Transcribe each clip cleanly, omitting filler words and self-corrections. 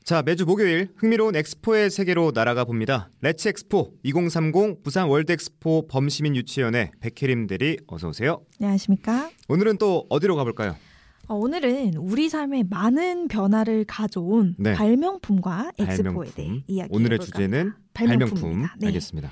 자, 매주 목요일 흥미로운 엑스포의 세계로 날아가 봅니다. 레츠 엑스포 2030 부산 월드 엑스포 범시민유치원의 백혜림 대리 어서 오세요. 안녕하십니까? 오늘은 또 어디로 가볼까요? 오늘은 우리 삶에 많은 변화를 가져온 네. 발명품과 엑스포에 대해 이야기해볼까 오늘의 주제는 발명품. 네. 알겠습니다.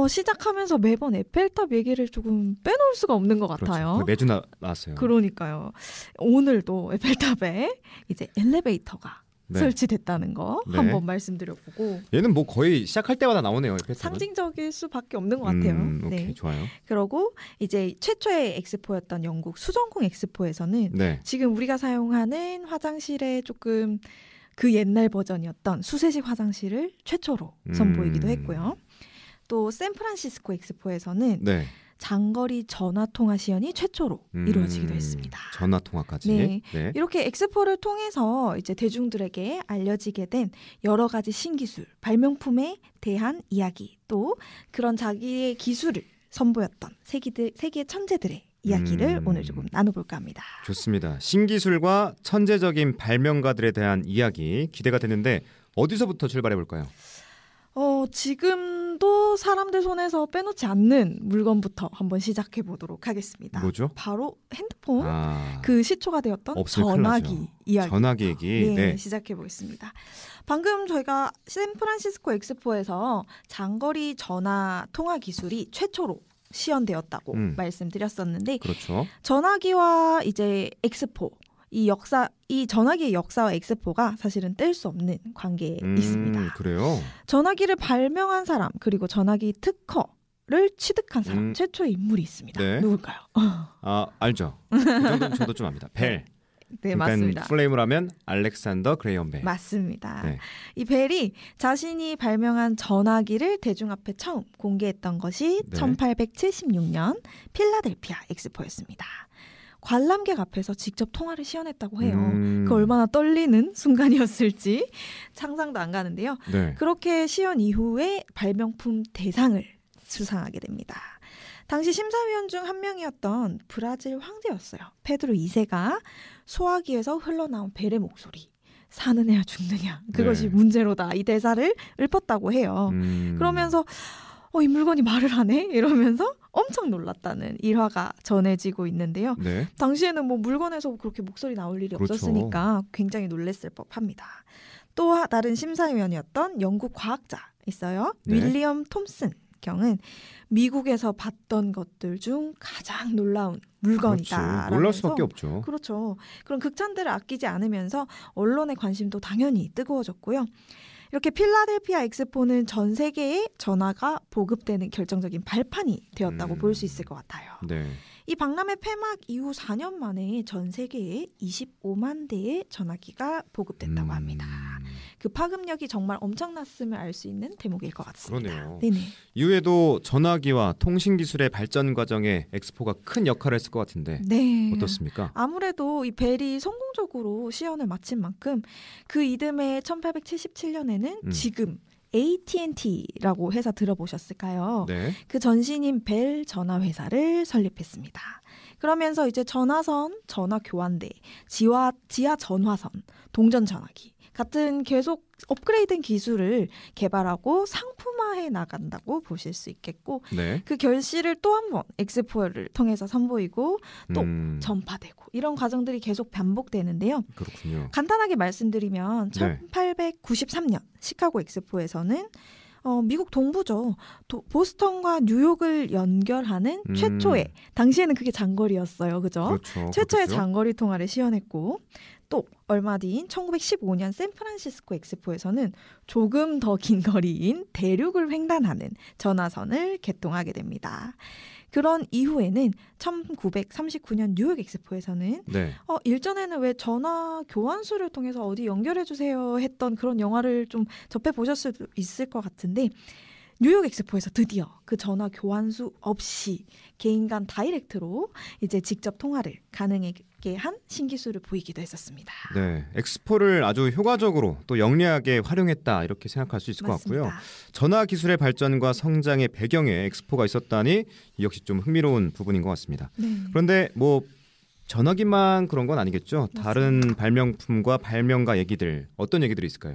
시작하면서 매번 에펠탑 얘기를 조금 빼놓을 수가 없는 것 같아요. 그렇죠. 매주 나왔어요. 그러니까요. 오늘도 에펠탑에 이제 엘리베이터가 설치됐다는 거 한번 말씀드려보고. 얘는 뭐 거의 시작할 때마다 나오네요. 에펠탑은. 상징적일 수밖에 없는 것 같아요. 오케이, 좋아요. 그러고 이제 최초의 엑스포였던 영국 수정궁 엑스포에서는 지금 우리가 사용하는 화장실에 조금 그 옛날 버전이었던 수세식 화장실을 최초로 선보이기도 했고요. 또 샌프란시스코 엑스포에서는 장거리 전화통화 시연이 최초로 이루어지기도 했습니다. 전화통화까지. 네. 이렇게 엑스포를 통해서 이제 대중들에게 알려지게 된 여러 가지 신기술, 발명품에 대한 이야기, 또 그런 자기의 기술을 선보였던 세계의 천재들의 이야기를 오늘 조금 나눠볼까 합니다. 좋습니다. 신기술과 천재적인 발명가들에 대한 이야기 기대가 되는데 어디서부터 출발해볼까요? 지금도 사람들 손에서 빼놓지 않는 물건부터 한번 시작해 보도록 하겠습니다. 뭐죠? 바로 핸드폰, 그 시초가 되었던 전화기 이야기. 전화기 얘기. 시작해 보겠습니다. 방금 저희가 샌프란시스코 엑스포에서 장거리 전화 통화 기술이 최초로 시연되었다고 말씀드렸었는데, 그렇죠. 전화기와 이제 엑스포, 이 전화기의 역사와 엑스포가 사실은 뗄 수 없는 관계에 있습니다. 그래요? 전화기를 발명한 사람, 그리고 전화기 특허를 취득한 사람, 최초의 인물이 있습니다. 누굴까요? 알죠. 그 정도는 저도 좀 압니다. 벨. 네, 맞습니다. 플레임을 하면 알렉산더 그레이엄 벨. 맞습니다. 이 벨이 자신이 발명한 전화기를 대중 앞에 처음 공개했던 것이 1876년 필라델피아 엑스포였습니다. 관람객 앞에서 직접 통화를 시연했다고 해요. 그 얼마나 떨리는 순간이었을지 상상도 안 가는데요. 그렇게 시연 이후에 발명품 대상을 수상하게 됩니다. 당시 심사위원 중 한 명이었던 브라질 황제였어요. 페드로 2세가 소화기에서 흘러나온 벨의 목소리. 사느냐 죽느냐 그것이 문제로다. 이 대사를 읊었다고 해요. 그러면서 이 물건이 말을 하네? 이러면서 엄청 놀랐다는 일화가 전해지고 있는데요. 당시에는 뭐 물건에서 그렇게 목소리 나올 일이 없었으니까 굉장히 놀랐을 법합니다. 또 다른 심사위원이었던 영국 과학자 있어요. 윌리엄 톰슨 경은 미국에서 봤던 것들 중 가장 놀라운 물건이다. 놀랄 수밖에 없죠. 그렇죠. 그런 극찬들을 아끼지 않으면서 언론의 관심도 당연히 뜨거워졌고요. 이렇게 필라델피아 엑스포는 전 세계에 전화가 보급되는 결정적인 발판이 되었다고 볼 수 있을 것 같아요. 이 박람회 폐막 이후 4년 만에 전 세계에 25만 대의 전화기가 보급됐다고 합니다. 그 파급력이 정말 엄청났음을 알 수 있는 대목일 것 같습니다. 그러네요. 네네. 이후에도 전화기와 통신기술의 발전 과정에 엑스포가 큰 역할을 했을 것 같은데 어떻습니까? 아무래도 이 벨이 성공적으로 시연을 마친 만큼 그 이듬해 1877년에는 지금 AT&T라고 회사 들어보셨을까요? 그 전신인 벨 전화회사를 설립했습니다. 그러면서 이제 전화선, 전화교환대, 지하 전화선, 동전 전화기 같은 계속 업그레이드된 기술을 개발하고 상품화해 나간다고 보실 수 있겠고 그 결실을 또 한 번 엑스포를 통해서 선보이고 또 전파되고 이런 과정들이 계속 반복되는데요. 그렇군요. 간단하게 말씀드리면 1893년 시카고 엑스포에서는 미국 동부죠. 보스턴과 뉴욕을 연결하는 최초의, 당시에는 그게 장거리였어요. 그죠? 최초의 장거리 통화를 시연했고 또 얼마 뒤인 1915년 샌프란시스코 엑스포에서는 조금 더 긴 거리인 대륙을 횡단하는 전화선을 개통하게 됩니다. 그런 이후에는 1939년 뉴욕 엑스포에서는 일전에는 왜 전화 교환수를 통해서 어디 연결해주세요 했던 그런 영화를 좀 접해보셨을 수 있을 것 같은데 뉴욕 엑스포에서 드디어 그 전화 교환수 없이 개인 간 다이렉트로 이제 직접 통화를 가능하게 한 신기술을 보이기도 했었습니다. 엑스포를 아주 효과적으로 또 영리하게 활용했다 이렇게 생각할 수 있을 것 같고요. 전화 기술의 발전과 성장의 배경에 엑스포가 있었다니 역시 좀 흥미로운 부분인 것 같습니다. 그런데 뭐 전화기만 그런 건 아니겠죠? 맞습니다. 다른 발명품과 발명가 얘기들 어떤 얘기들이 있을까요?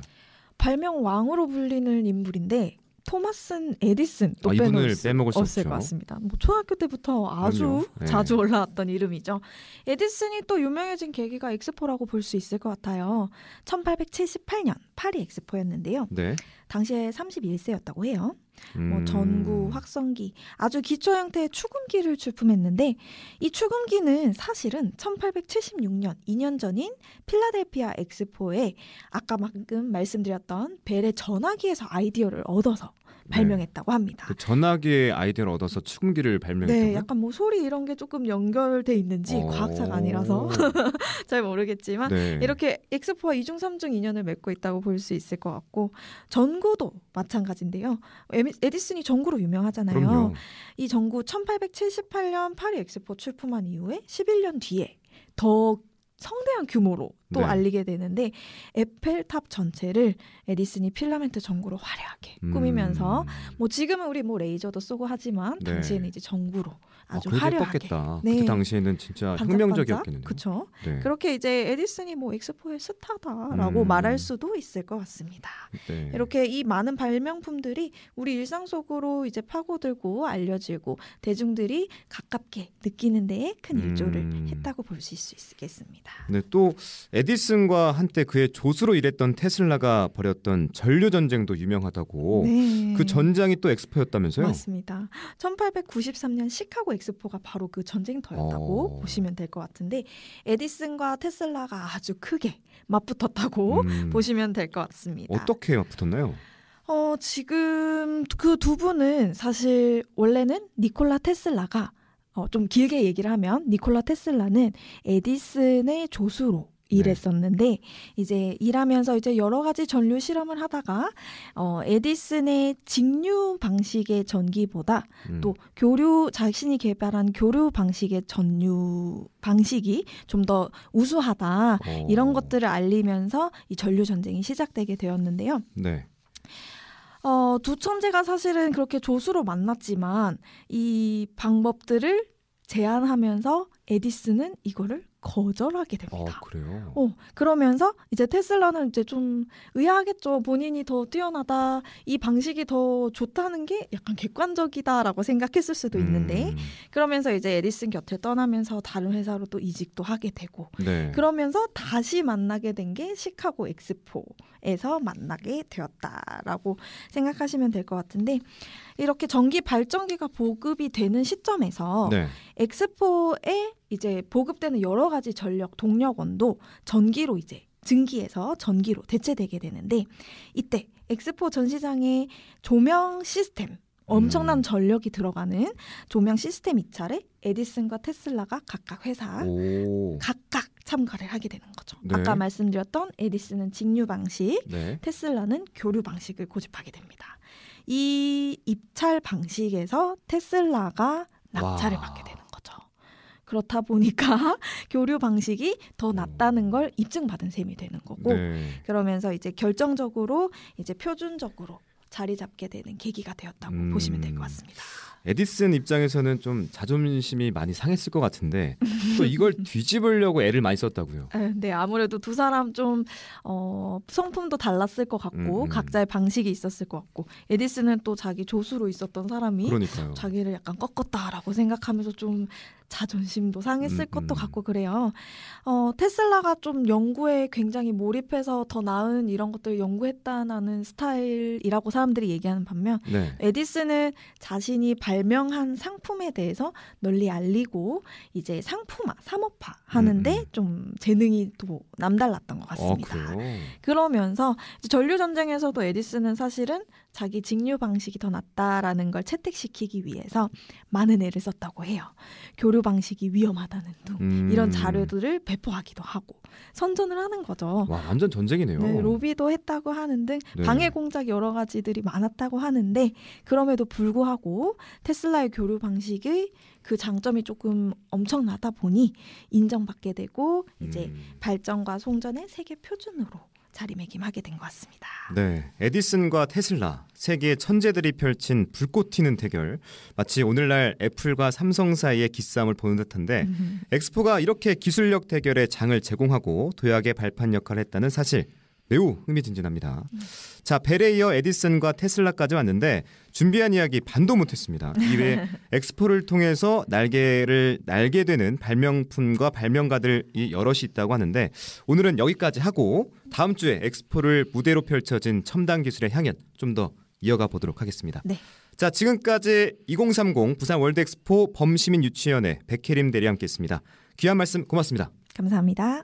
발명 왕으로 불리는 인물인데 토마스 에디슨 또 이분을 빼놓을 빼먹을 수 없을 없죠. 것 같습니다. 뭐 초등학교 때부터 아주 그럼요. 네. 자주 올라왔던 이름이죠. 에디슨이 또 유명해진 계기가 엑스포라고 볼 수 있을 것 같아요. 1878년 파리 엑스포였는데요. 네. 당시에 31세였다고 해요. 뭐 전구, 확성기, 아주 기초 형태의 축음기를 출품했는데 이 축음기는 사실은 1876년 2년 전인 필라델피아 엑스포에 아까 방금 말씀드렸던 벨의 전화기에서 아이디어를 얻어서 발명했다고 합니다. 그 전화기의 아이디어를 얻어서 축음기를 발명했다고요? 네, 약간 뭐 소리 이런 게 조금 연결돼 있는지 과학자가 아니라서 잘 모르겠지만 네. 이렇게 엑스포와 이중 삼중 인연을 맺고 있다고 볼 수 있을 것 같고 전구도 마찬가지인데요. 에디슨이 전구로 유명하잖아요. 그럼요. 이 전구 1878년 파리 엑스포 출품한 이후에 11년 뒤에 더 성대한 규모로 또 네. 알리게 되는데 에펠탑 전체를 에디슨이 필라멘트 전구로 화려하게 꾸미면서 뭐 지금은 우리 뭐 레이저도 쓰고 하지만 네. 당시에는 이제 전구로 아주 그래도 화려하게 예뻤겠다. 네. 그때 당시에는 진짜 혁명적이었겠는데요. 그렇죠. 네. 그렇게 이제 에디슨이 뭐 엑스포의 스타다라고 말할 수도 있을 것 같습니다. 네. 이렇게 이 많은 발명품들이 우리 일상 속으로 이제 파고들고 알려지고 대중들이 가깝게 느끼는 데에 큰 일조를 했다고 볼 수 있겠습니다. 네, 또 에디슨과 한때 그의 조수로 일했던 테슬라가 벌였던 전류 전쟁도 유명하다고. 네. 그 전장이 또 엑스포였다면서요? 맞습니다. 1893년 시카고 엑스포가 바로 그 전쟁터였다고 보시면 될 것 같은데 에디슨과 테슬라가 아주 크게 맞붙었다고 보시면 될 것 같습니다. 어떻게 맞붙었나요? 지금 그 두 분은 사실 원래는 니콜라 테슬라가 좀 길게 얘기를 하면 니콜라 테슬라는 에디슨의 조수로 일했었는데 이제 일하면서 이제 여러 가지 전류 실험을 하다가 에디슨의 직류 방식의 전기보다 또 자신이 개발한 교류 방식의 전류 방식이 좀 더 우수하다 이런 것들을 알리면서 이 전류 전쟁이 시작되게 되었는데요. 네. 두 천재가 사실은 그렇게 조수로 만났지만 이 방법들을 제안하면서 에디슨은 이거를 거절하게 됩니다. 그래요? 그러면서 이제 테슬라는 이제 좀 의아하겠죠. 본인이 더 뛰어나다, 이 방식이 더 좋다는 게 약간 객관적이다라고 생각했을 수도 있는데 그러면서 이제 에디슨 곁을 떠나면서 다른 회사로 또 이직도 하게 되고 네. 그러면서 다시 만나게 된 게 시카고 엑스포에서 만나게 되었다라고 생각하시면 될 것 같은데 이렇게 전기 발전기가 보급이 되는 시점에서 네. 엑스포에 이제 보급되는 여러 가지 전력 동력원도 전기로 이제 증기에서 전기로 대체되게 되는데 이때 엑스포 전시장의 조명 시스템 엄청난 전력이 들어가는 조명 시스템 입찰에 에디슨과 테슬라가 각각 각각 참가를 하게 되는 거죠. 네. 아까 말씀드렸던 에디슨은 직류 방식, 네. 테슬라는 교류 방식을 고집하게 됩니다. 이 입찰 방식에서 테슬라가 낙찰을 받게 되는 거죠. 그렇다 보니까 교류 방식이 더 낫다는 걸 입증받은 셈이 되는 거고 그러면서 이제 결정적으로 이제 표준적으로 자리 잡게 되는 계기가 되었다고 보시면 될 것 같습니다. 에디슨 입장에서는 좀 자존심이 많이 상했을 것 같은데 또 이걸 뒤집으려고 애를 많이 썼다고요. 네, 아무래도 두 사람 좀 성품도 달랐을 것 같고 각자의 방식이 있었을 것 같고 에디슨은 또 자기 조수로 있었던 사람이 그러니까요. 자기를 약간 꺾었다라고 생각하면서 좀 자존심도 상했을 것도 같고 그래요. 테슬라가 좀 연구에 굉장히 몰입해서 더 나은 이런 것들을 연구했다는 스타일이라고 사람들이 얘기하는 반면 에디슨은 자신이 발명한 상품에 대해서 널리 알리고 이제 상품화, 산업화 하는데 좀 재능이 또 남달랐던 것 같습니다. 그러면서 이제 전류 전쟁에서도 에디슨은 사실은 자기 직류 방식이 더 낫다라는 걸 채택시키기 위해서 많은 애를 썼다고 해요. 교류 방식이 위험하다는 등 이런 자료들을 배포하기도 하고 선전을 하는 거죠. 와, 완전 전쟁이네요. 네, 로비도 했다고 하는 등 방해 공작 여러 가지들이 많았다고 하는데 그럼에도 불구하고 테슬라의 교류 방식의 그 장점이 조금 엄청나다 보니 인정받게 되고 이제 발전과 송전의 세계 표준으로 자리매김하게 된 것 같습니다. 네, 에디슨과 테슬라 세계의 천재들이 펼친 불꽃 튀는 대결, 마치 오늘날 애플과 삼성 사이의 기싸움을 보는 듯한데 엑스포가 이렇게 기술력 대결의 장을 제공하고 도약의 발판 역할을 했다는 사실 매우 흥미진진합니다. 자, 벨에 이어 에디슨과 테슬라까지 왔는데 준비한 이야기 반도 못했습니다. 이외에 엑스포를 통해서 날게 되는 발명품과 발명가들이 여럿이 있다고 하는데 오늘은 여기까지 하고 다음 주에 엑스포를 무대로 펼쳐진 첨단 기술의 향연 좀 더 이어가 보도록 하겠습니다. 네. 자, 지금까지 2030 부산 월드엑스포 범시민 유치위원회 백혜림 대리 함께했습니다. 귀한 말씀 고맙습니다. 감사합니다.